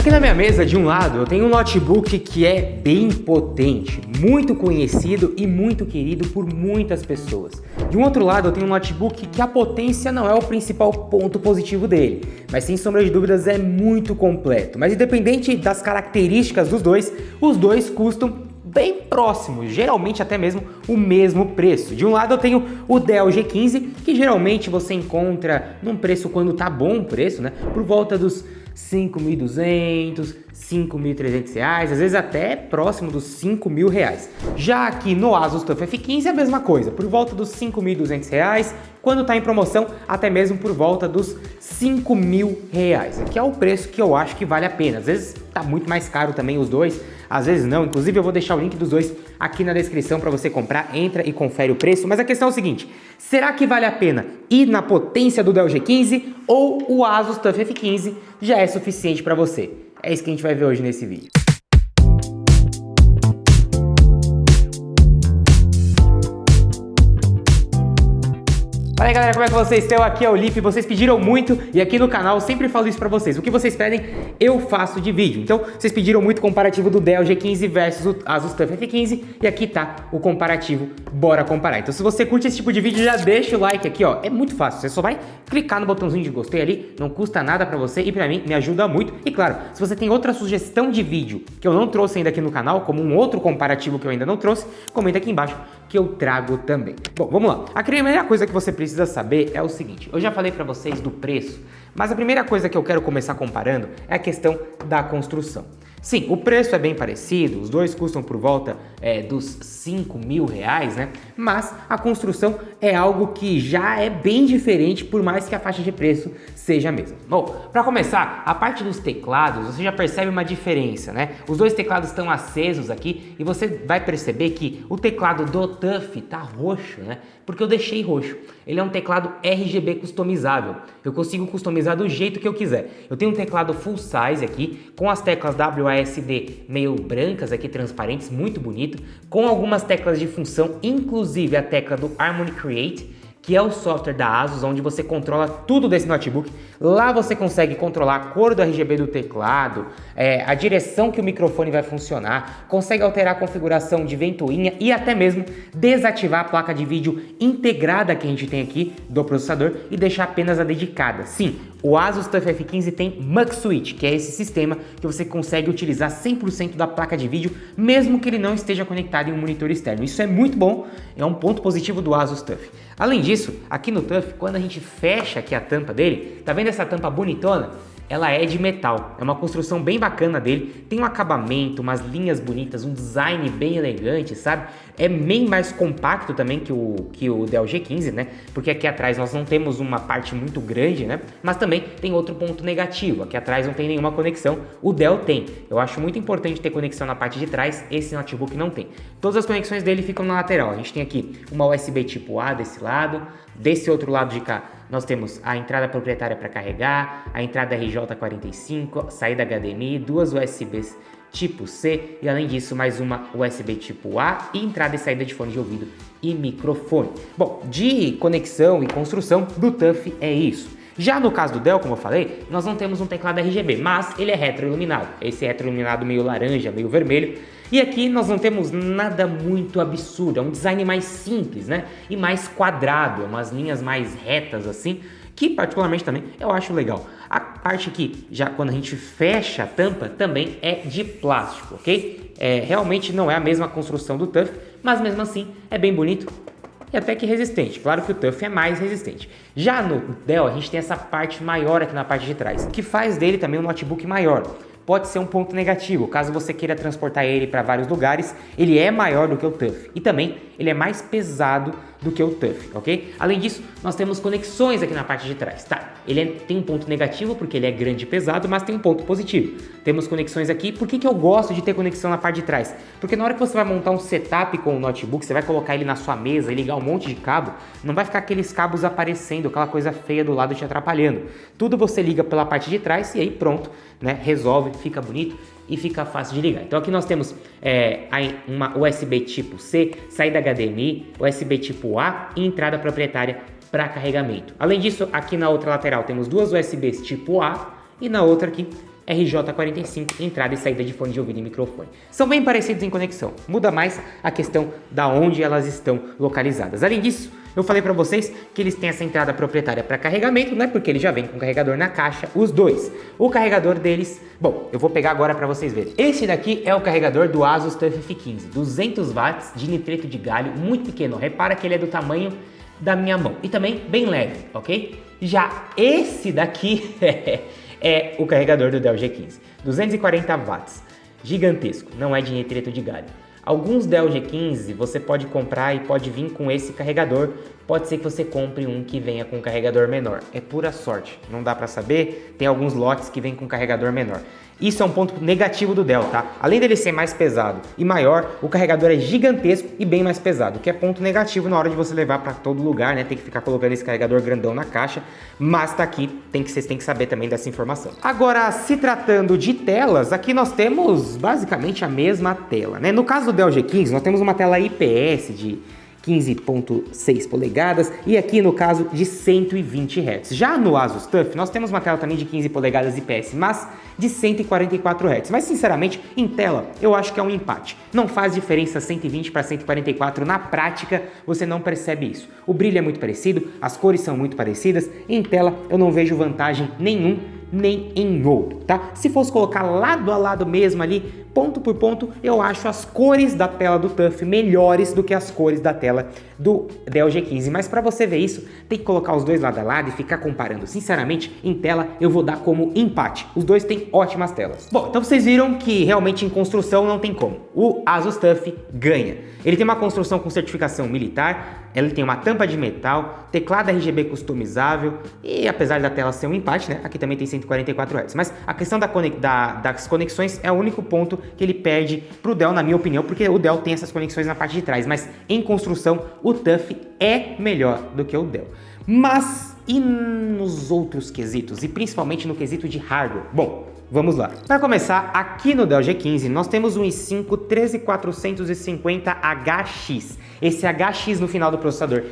Aqui na minha mesa, de um lado, eu tenho um notebook que é bem potente, muito conhecido e muito querido por muitas pessoas. De um outro lado, eu tenho um notebook que a potência não é o principal ponto positivo dele, mas sem sombra de dúvidas é muito completo. Mas independente das características dos dois, os dois custam bem próximos, geralmente até mesmo o mesmo preço. De um lado eu tenho o Dell G15, que geralmente você encontra num preço, quando tá bom o preço, né, por volta dos 5.200, 5.300 reais, às vezes até próximo dos 5.000 reais. Já aqui no Asus TUF F15 é a mesma coisa, por volta dos 5.200 reais, quando está em promoção até mesmo por volta dos 5.000 reais, que é o preço que eu acho que vale a pena. Às vezes tá muito mais caro também os dois, às vezes não, inclusive eu vou deixar o link dos dois aqui na descrição para você comprar, entra e confere o preço, mas a questão é o seguinte, será que vale a pena ir na potência do Dell G15 ou o Asus TUF F15 já é suficiente para você? É isso que a gente vai ver hoje nesse vídeo. Fala aí galera, como é que vocês estão? Aqui é o Lipe, vocês pediram muito e aqui no canal eu sempre falo isso pra vocês. O que vocês pedem, eu faço de vídeo. Então, vocês pediram muito comparativo do Dell G15 versus o Asus TUF F15 e aqui tá o comparativo, bora comparar. Então, se você curte esse tipo de vídeo, já deixa o like aqui, ó. É muito fácil, você só vai clicar no botãozinho de gostei ali, não custa nada pra você e pra mim me ajuda muito. E claro, se você tem outra sugestão de vídeo que eu não trouxe ainda aqui no canal, como um outro comparativo que eu ainda não trouxe, comenta aqui embaixo que eu trago também. Bom, vamos lá. A primeira coisa que você precisa saber é o seguinte, eu já falei pra vocês do preço, mas a primeira coisa que eu quero começar comparando é a questão da construção. Sim, o preço é bem parecido, os dois custam por volta dos 5.000 reais, né? Mas a construção é algo que já é bem diferente, por mais que a faixa de preço seja a mesma. Bom, para começar, a parte dos teclados, você já percebe uma diferença, né? Os dois teclados estão acesos aqui e você vai perceber que o teclado do TUF tá roxo, né? Porque eu deixei roxo. Ele é um teclado RGB customizável. Eu consigo customizar do jeito que eu quiser. Eu tenho um teclado full size aqui, com as teclas WASD meio brancas aqui, transparentes, muito bonito, com algumas teclas de função, inclusive a tecla do Harmony Create, que é o software da Asus, onde você controla tudo desse notebook. Lá você consegue controlar a cor do RGB do teclado, a direção que o microfone vai funcionar, consegue alterar a configuração de ventoinha e até mesmo desativar a placa de vídeo integrada que a gente tem aqui do processador e deixar apenas a dedicada. Sim, o Asus TUF F15 tem Mux Switch, que é esse sistema que você consegue utilizar 100% da placa de vídeo, mesmo que ele não esteja conectado em um monitor externo. Isso é muito bom, é um ponto positivo do Asus TUF. Além disso, aqui no TUF, quando a gente fecha aqui a tampa dele, tá vendo essa tampa bonitona? Ela é de metal, é uma construção bem bacana dele, tem um acabamento, umas linhas bonitas, um design bem elegante, sabe? É bem mais compacto também que o Dell G15, né? Porque aqui atrás nós não temos uma parte muito grande, né? Mas também tem outro ponto negativo, aqui atrás não tem nenhuma conexão, o Dell tem. Eu acho muito importante ter conexão na parte de trás, esse notebook não tem. Todas as conexões dele ficam na lateral, a gente tem aqui uma USB tipo A desse lado, desse outro lado de cá nós temos a entrada proprietária para carregar, a entrada RJ45, saída HDMI, duas USBs tipo C e além disso mais uma USB tipo A e entrada e saída de fone de ouvido e microfone. Bom, de conexão e construção do TUF é isso. Já no caso do Dell, como eu falei, nós não temos um teclado RGB, mas ele é retroiluminado. Esse retroiluminado meio laranja, meio vermelho. E aqui nós não temos nada muito absurdo, é um design mais simples, né? E mais quadrado, umas linhas mais retas assim, que particularmente também eu acho legal. A parte aqui, já quando a gente fecha a tampa, também é de plástico, ok? Realmente não é a mesma construção do TUF, mas mesmo assim é bem bonito e até que resistente. Claro que o TUF é mais resistente. Já no Dell a gente tem essa parte maior aqui na parte de trás, que faz dele também um notebook maior. Pode ser um ponto negativo, caso você queira transportar ele para vários lugares, ele é maior do que o TUF e também ele é mais pesado do que o TUF, ok? Além disso, nós temos conexões aqui na parte de trás, tá? Tem um ponto negativo porque ele é grande e pesado, mas tem um ponto positivo. Temos conexões aqui, por que eu gosto de ter conexão na parte de trás? Porque na hora que você vai montar um setup com o notebook, você vai colocar ele na sua mesa e ligar um monte de cabo, não vai ficar aqueles cabos aparecendo, aquela coisa feia do lado te atrapalhando. Tudo você liga pela parte de trás e aí pronto, né? Resolve, fica bonito e fica fácil de ligar. Então aqui nós temos uma USB tipo C, saída HDMI, USB tipo A e entrada proprietária para carregamento. Além disso, aqui na outra lateral temos duas USBs tipo A e na outra aqui RJ45, entrada e saída de fone de ouvido e microfone. São bem parecidos em conexão, muda mais a questão da onde elas estão localizadas. Além disso, eu falei para vocês que eles têm essa entrada proprietária para carregamento, né? Porque ele já vem com carregador na caixa, os dois. O carregador deles, bom, eu vou pegar agora para vocês verem. Esse daqui é o carregador do Asus TUF F15, 200 watts de nitreto de galho, muito pequeno. Repara que ele é do tamanho da minha mão e também bem leve, ok? Já esse daqui é o carregador do Dell G15, 240 watts, gigantesco, não é de nitreto de galho. Alguns Dell G15 você pode comprar e pode vir com esse carregador, pode ser que você compre um que venha com um carregador menor, é pura sorte, não dá para saber, tem alguns lotes que vêm com carregador menor. Isso é um ponto negativo do Dell, tá? Além dele ser mais pesado e maior, o carregador é gigantesco e bem mais pesado, que é ponto negativo na hora de você levar para todo lugar, né? Tem que ficar colocando esse carregador grandão na caixa, mas tá aqui, vocês têm que saber também dessa informação. Agora, se tratando de telas, aqui nós temos basicamente a mesma tela, né? No caso do Dell G15, nós temos uma tela IPS de 15.6 polegadas e aqui no caso de 120 Hz. Já no Asus TUF nós temos uma tela também de 15 polegadas IPS, mas de 144 Hz. Mas sinceramente, em tela eu acho que é um empate. Não faz diferença 120 para 144, na prática você não percebe isso. O brilho é muito parecido, as cores são muito parecidas, em tela eu não vejo vantagem nenhum nem em outro, tá? Se fosse colocar lado a lado mesmo ali, ponto por ponto, eu acho as cores da tela do TUF melhores do que as cores da tela do Dell G15, mas para você ver isso, tem que colocar os dois lado a lado e ficar comparando. Sinceramente, em tela eu vou dar como empate. Os dois têm ótimas telas. Bom, então vocês viram que realmente em construção não tem como. O Asus TUF ganha. Ele tem uma construção com certificação militar, ele tem uma tampa de metal, teclado RGB customizável e apesar da tela ser um empate, né, aqui também tem 144 Hz. Mas a questão das conexões é o único ponto que ele perde pro Dell, na minha opinião, porque o Dell tem essas conexões na parte de trás, mas em construção o TUF é melhor do que o Dell. Mas e nos outros quesitos, e principalmente no quesito de hardware? Bom, vamos lá. Para começar, aqui no Dell G15 nós temos um i5 13450HX. Esse HX no final do processador,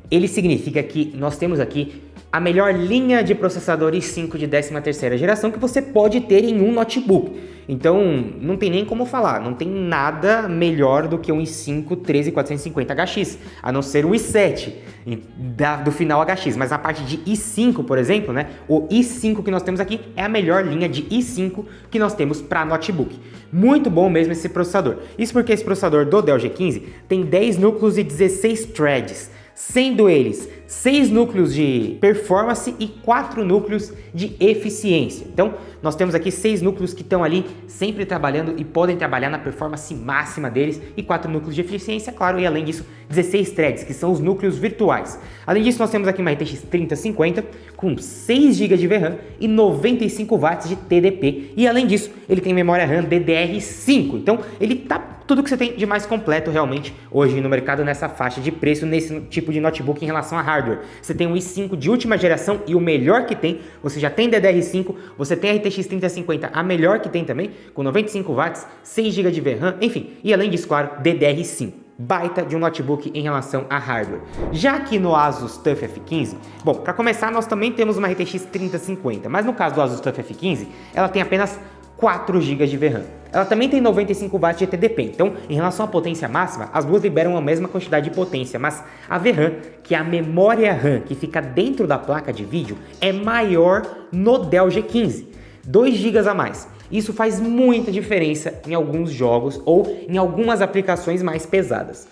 ele significa que nós temos aqui a melhor linha de processador i5 de 13ª geração que você pode ter em um notebook. Então, não tem nem como falar, não tem nada melhor do que um i5 13450HX, a não ser o i7 do final HX, mas na parte de i5, por exemplo, né, o i5 que nós temos aqui é a melhor linha de i5 que nós temos para notebook. Muito bom mesmo esse processador. Isso porque esse processador do Dell G15 tem 10 núcleos e 16 threads, sendo eles 6 núcleos de performance e 4 núcleos de eficiência. Então, nós temos aqui 6 núcleos que estão ali sempre trabalhando e podem trabalhar na performance máxima deles e 4 núcleos de eficiência, claro, e além disso, 16 threads, que são os núcleos virtuais. Além disso, nós temos aqui uma RTX 3050 com 6 GB de VRAM e 95 watts de TDP. E além disso, ele tem memória RAM DDR5. Então, ele tá tudo que você tem de mais completo realmente hoje no mercado nessa faixa de preço, nesse tipo de notebook em relação a hardware. Você tem um i5 de última geração e o melhor que tem, você já tem DDR5, você tem a RTX 3050, a melhor que tem também, com 95 watts, 6 GB de VRAM, enfim, e além disso, claro, DDR5. Baita de um notebook em relação a hardware. Já aqui no Asus TUF F15, bom, para começar nós também temos uma RTX 3050, mas no caso do Asus TUF F15, ela tem apenas 4 GB de VRAM. Ela também tem 95 watts de TDP, então em relação à potência máxima, as duas liberam a mesma quantidade de potência, mas a VRAM, que é a memória RAM que fica dentro da placa de vídeo, é maior no Dell G15, 2 GB a mais. Isso faz muita diferença em alguns jogos ou em algumas aplicações mais pesadas.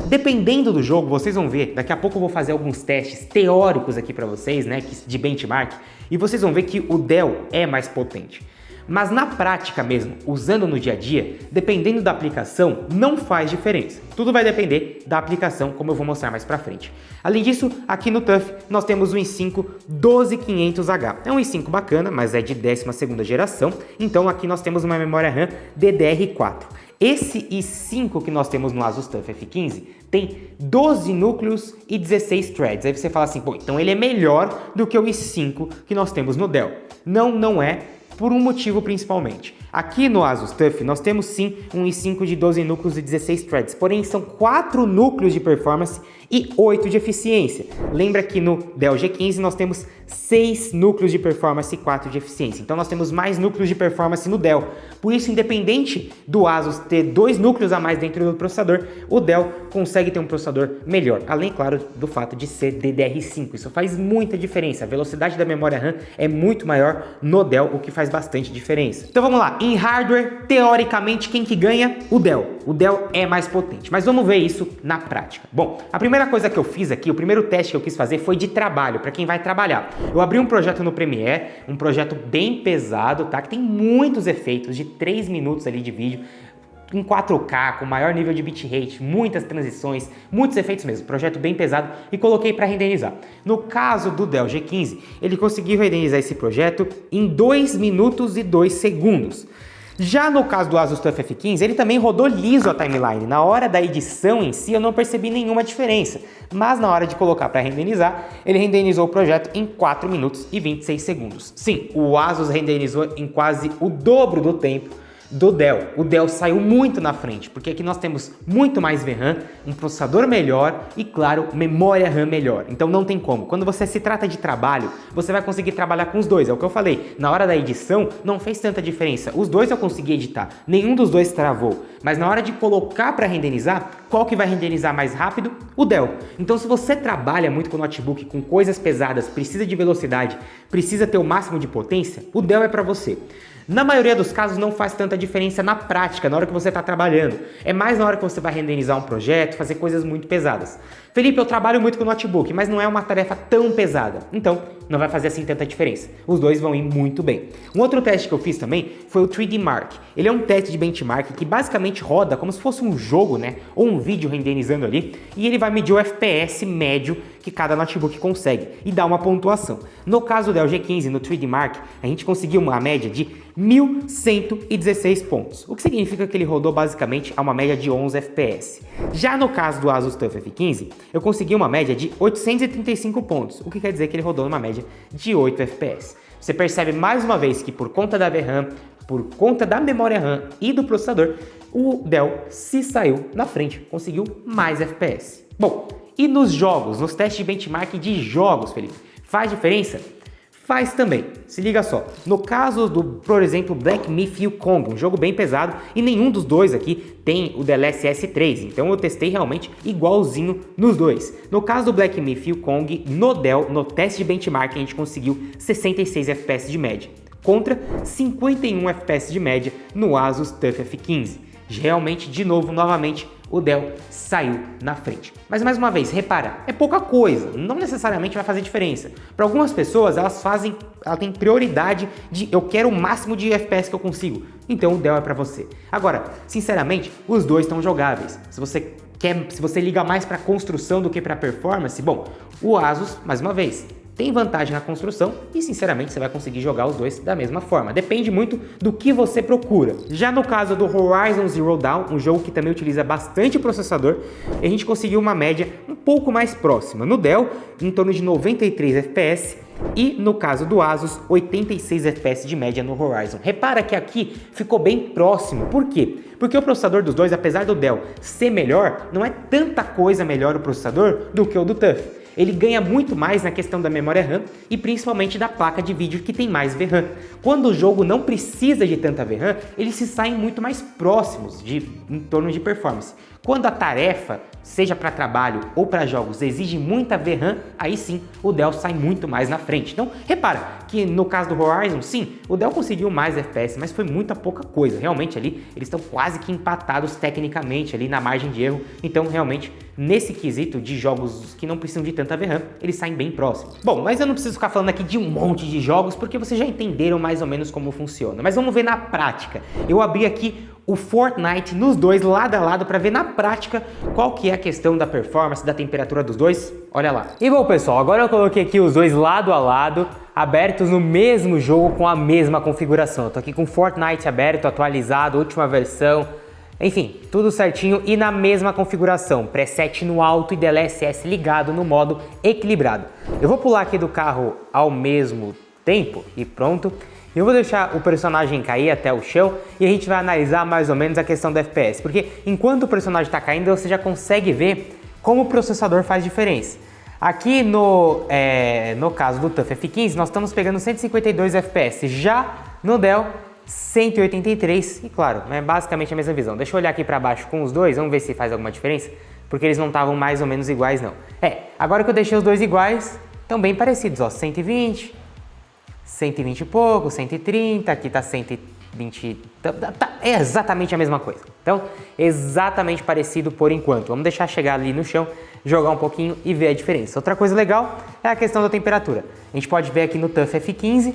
Dependendo do jogo, vocês vão ver, daqui a pouco eu vou fazer alguns testes teóricos aqui para vocês, né, de benchmark, e vocês vão ver que o Dell é mais potente. Mas na prática mesmo, usando no dia a dia, dependendo da aplicação, não faz diferença. Tudo vai depender da aplicação, como eu vou mostrar mais pra frente. Além disso, aqui no TUF, nós temos o i5 12500H. É um i5 bacana, mas é de 12ª geração, então aqui nós temos uma memória RAM DDR4. Esse i5 que nós temos no Asus TUF F15 tem 12 núcleos e 16 threads. Aí você fala assim, pô, então ele é melhor do que o i5 que nós temos no Dell. Não é. Por um motivo principalmente. Aqui no Asus TUF nós temos sim um i5 de 12 núcleos e 16 threads, porém são 4 núcleos de performance e 8 de eficiência. Lembra que no Dell G15 nós temos 6 núcleos de performance e 4 de eficiência. Então nós temos mais núcleos de performance no Dell. Por isso, independente do Asus ter 2 núcleos a mais dentro do processador, o Dell consegue ter um processador melhor. Além, claro, do fato de ser DDR5. Isso faz muita diferença. A velocidade da memória RAM é muito maior no Dell, o que faz bastante diferença. Então vamos lá. Em hardware, teoricamente, quem que ganha? O Dell. O Dell é mais potente. Mas vamos ver isso na prática. Bom, a primeira coisa que eu fiz aqui, o primeiro teste que eu quis fazer foi de trabalho, para quem vai trabalhar. Eu abri um projeto no Premiere, um projeto bem pesado, tá? Que tem muitos efeitos de 3 minutos ali de vídeo, em 4K, com maior nível de bitrate, muitas transições, muitos efeitos mesmo, projeto bem pesado, e coloquei para renderizar. No caso do Dell G15, ele conseguiu renderizar esse projeto em 2 minutos e 2 segundos. Já no caso do Asus TUF F15, ele também rodou liso a timeline. Na hora da edição em si, eu não percebi nenhuma diferença. Mas na hora de colocar para renderizar, ele renderizou o projeto em 4 minutos e 26 segundos. Sim, o Asus renderizou em quase o dobro do tempo do Dell. O Dell saiu muito na frente, porque aqui nós temos muito mais VRAM, um processador melhor e, claro, memória RAM melhor. Então não tem como. Quando você se trata de trabalho, você vai conseguir trabalhar com os dois. É o que eu falei. Na hora da edição, não fez tanta diferença. Os dois eu consegui editar. Nenhum dos dois travou. Mas na hora de colocar para renderizar, qual que vai renderizar mais rápido? O Dell. Então se você trabalha muito com notebook, com coisas pesadas, precisa de velocidade, precisa ter o máximo de potência, o Dell é para você. Na maioria dos casos não faz tanta diferença na prática, na hora que você está trabalhando. É mais na hora que você vai renderizar um projeto, fazer coisas muito pesadas. Felipe, eu trabalho muito com notebook, mas não é uma tarefa tão pesada. Então, não vai fazer assim tanta diferença. Os dois vão ir muito bem. Um outro teste que eu fiz também foi o 3D Mark. Ele é um teste de benchmark que basicamente roda como se fosse um jogo, né? Ou um vídeo renderizando ali. E ele vai medir o FPS médio que cada notebook consegue e dá uma pontuação. No caso do Dell G15, no 3D Mark, a gente conseguiu uma média de 1.116 pontos, o que significa que ele rodou basicamente a uma média de 11 FPS. Já no caso do Asus TUF F15, eu consegui uma média de 835 pontos, o que quer dizer que ele rodou numa média de 8 FPS. Você percebe mais uma vez que por conta da VRAM, por conta da memória RAM e do processador, o Dell se saiu na frente, conseguiu mais FPS. Bom, e nos jogos, nos testes de benchmark de jogos, Felipe, faz diferença? Faz também. Se liga só. No caso do, por exemplo, Black Myth Wukong, um jogo bem pesado, e nenhum dos dois aqui tem o DLSS 3, então eu testei realmente igualzinho nos dois. No caso do Black Myth Wukong, no Dell, no teste de benchmark, a gente conseguiu 66 FPS de média, contra 51 FPS de média no Asus TUF F15. Realmente, de novo, novamente, o Dell saiu na frente. Mas mais uma vez, repara, é pouca coisa, não necessariamente vai fazer diferença. Para algumas pessoas, ela tem prioridade de eu quero o máximo de FPS que eu consigo, então o Dell é para você. Agora, sinceramente, os dois estão jogáveis. Se você liga mais para construção do que para performance, bom, o Asus, mais uma vez, tem vantagem na construção e, sinceramente, você vai conseguir jogar os dois da mesma forma. Depende muito do que você procura. Já no caso do Horizon Zero Dawn, um jogo que também utiliza bastante processador, a gente conseguiu uma média um pouco mais próxima. No Dell, em torno de 93 FPS e, no caso do Asus, 86 FPS de média no Horizon. Repara que aqui ficou bem próximo. Por quê? Porque o processador dos dois, apesar do Dell ser melhor, não é tanta coisa melhor o processador do que o do TUF. Ele ganha muito mais na questão da memória RAM e principalmente da placa de vídeo que tem mais VRAM. Quando o jogo não precisa de tanta VRAM, eles se saem muito mais próximos em torno de performance. Quando a tarefa, seja para trabalho ou para jogos, exige muita VRAM, aí sim o Dell sai muito mais na frente. Então, repara que no caso do Horizon, sim, o Dell conseguiu mais FPS, mas foi muita pouca coisa. Realmente ali, eles estão quase que empatados tecnicamente ali na margem de erro. Então, realmente, nesse quesito de jogos que não precisam de tanta VRAM, eles saem bem próximos. Bom, mas eu não preciso ficar falando aqui de um monte de jogos, porque vocês já entenderam mais ou menos como funciona. Mas vamos ver na prática. Eu abri aqui o Fortnite nos dois lado a lado para ver na prática qual que é a questão da performance, da temperatura dos dois. Olha lá. E bom, pessoal, agora eu coloquei aqui os dois lado a lado, abertos no mesmo jogo com a mesma configuração. Eu tô aqui com o Fortnite aberto, atualizado, última versão. Enfim, tudo certinho e na mesma configuração, preset no alto e DLSS ligado no modo equilibrado. Eu vou pular aqui do carro ao mesmo tempo e pronto. Eu vou deixar o personagem cair até o chão e a gente vai analisar mais ou menos a questão do FPS, porque enquanto o personagem está caindo, você já consegue ver como o processador faz diferença. Aqui no caso do TUF F15, nós estamos pegando 152 FPS, já no Dell 183, e claro, é basicamente a mesma visão. Deixa eu olhar aqui para baixo com os dois, vamos ver se faz alguma diferença, porque eles não estavam mais ou menos iguais não. Agora que eu deixei os dois iguais, estão bem parecidos, ó, 120 e pouco, 130, aqui tá 120, é exatamente a mesma coisa. Então, exatamente parecido por enquanto. Vamos deixar chegar ali no chão, jogar um pouquinho e ver a diferença. Outra coisa legal é a questão da temperatura. A gente pode ver aqui no TUF F15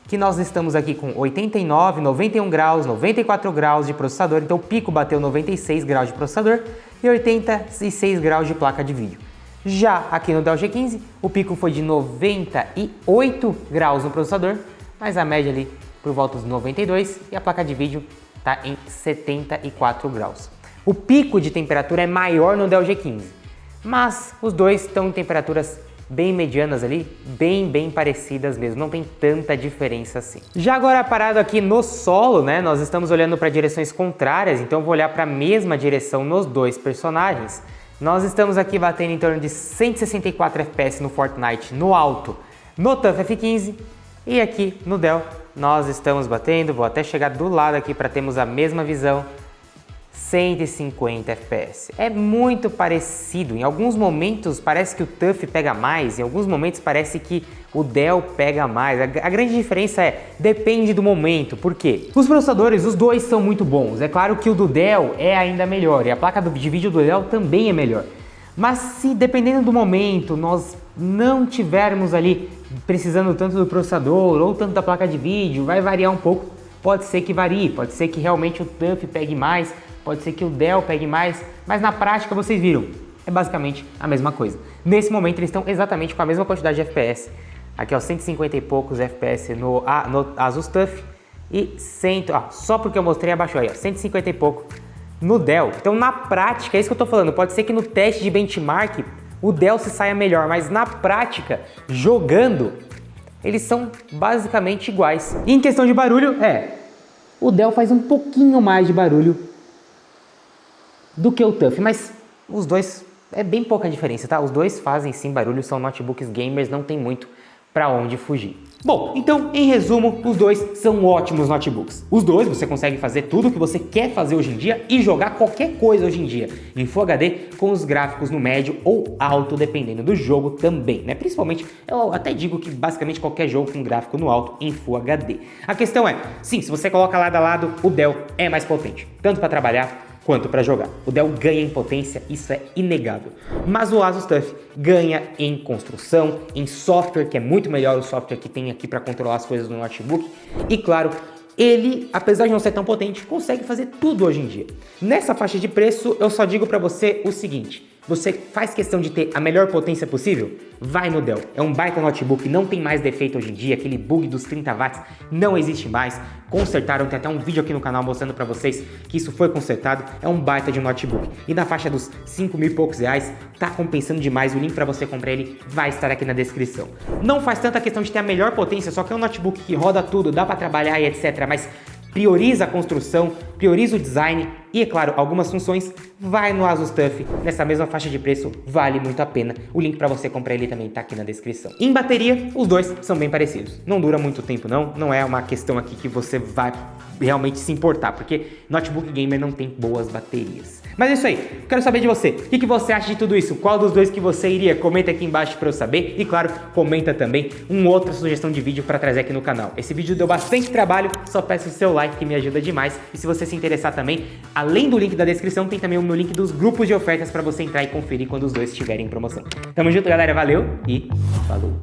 que nós estamos aqui com 89, 91 graus, 94 graus de processador, então o pico bateu 96 graus de processador e 86 graus de placa de vídeo. Já aqui no Dell G15, o pico foi de 98 graus no processador, mas a média ali por volta dos 92 e a placa de vídeo está em 74 graus. O pico de temperatura é maior no Dell G15, mas os dois estão em temperaturas bem medianas ali, bem parecidas mesmo, não tem tanta diferença assim. Já agora parado aqui no solo, né, nós estamos olhando para direções contrárias, então eu vou olhar para a mesma direção nos dois personagens. Nós estamos aqui batendo em torno de 164 FPS no Fortnite no alto, no TUF F15, e aqui no Dell nós estamos batendo, vou até chegar do lado aqui para termos a mesma visão, 150 FPS. É muito parecido, em alguns momentos parece que o TUF pega mais, em alguns momentos parece que o Dell pega mais. A grande diferença depende do momento, por quê? Os processadores, os dois são muito bons, é claro que o do Dell é ainda melhor e a placa de vídeo do Dell também é melhor. Mas se dependendo do momento nós não tivermos ali precisando tanto do processador ou tanto da placa de vídeo, vai variar um pouco, pode ser que varie, pode ser que realmente o TUF pegue mais, pode ser que o Dell pegue mais, mas na prática vocês viram, é basicamente a mesma coisa. Nesse momento eles estão exatamente com a mesma quantidade de FPS, aqui ó, 150 e poucos FPS no Asus TUF e 100, só porque eu mostrei abaixo aí, ó, 150 e pouco no Dell. Então na prática, é isso que eu tô falando, pode ser que no teste de benchmark o Dell se saia melhor, mas na prática, jogando, eles são basicamente iguais. E em questão de barulho, o Dell faz um pouquinho mais de barulho do que o TUF, mas os dois é bem pouca diferença, tá? Os dois fazem sim barulho, são notebooks gamers, não tem muito para onde fugir. Bom, então em resumo, os dois são ótimos notebooks. Os dois você consegue fazer tudo o que você quer fazer hoje em dia e jogar qualquer coisa hoje em dia em Full HD com os gráficos no médio ou alto, dependendo do jogo também, né? Principalmente, eu até digo que basicamente qualquer jogo com gráfico no alto em Full HD. A questão é, sim, se você coloca lado a lado, o Dell é mais potente, tanto para trabalhar quanto para jogar. O Dell ganha em potência, isso é inegável. Mas o Asus TUF ganha em construção, em software, que é muito melhor o software que tem aqui para controlar as coisas no notebook. E claro, ele, apesar de não ser tão potente, consegue fazer tudo hoje em dia. Nessa faixa de preço, eu só digo para você o seguinte: você faz questão de ter a melhor potência possível? Vai no Dell. É um baita notebook, não tem mais defeito hoje em dia, aquele bug dos 30 watts não existe mais. Consertaram, tem até um vídeo aqui no canal mostrando pra vocês que isso foi consertado. É um baita de um notebook. E na faixa dos 5 mil e poucos reais, tá compensando demais. O link pra você comprar ele vai estar aqui na descrição. Não faz tanta questão de ter a melhor potência, só que é um notebook que roda tudo, dá pra trabalhar e etc. Mas prioriza a construção, prioriza o design e, é claro, algumas funções, vai no Asus TUF, nessa mesma faixa de preço, vale muito a pena. O link para você comprar ele também tá aqui na descrição. Em bateria, os dois são bem parecidos. Não dura muito tempo não é uma questão aqui que você vai realmente se importar, porque notebook gamer não tem boas baterias. Mas é isso aí, quero saber de você. O que você acha de tudo isso? Qual dos dois que você iria? Comenta aqui embaixo para eu saber. E claro, comenta também uma outra sugestão de vídeo para trazer aqui no canal. Esse vídeo deu bastante trabalho, só peço o seu like que me ajuda demais. E se você se interessar também, além do link da descrição, tem também o meu link dos grupos de ofertas para você entrar e conferir quando os dois estiverem em promoção. Tamo junto, galera, valeu e falou!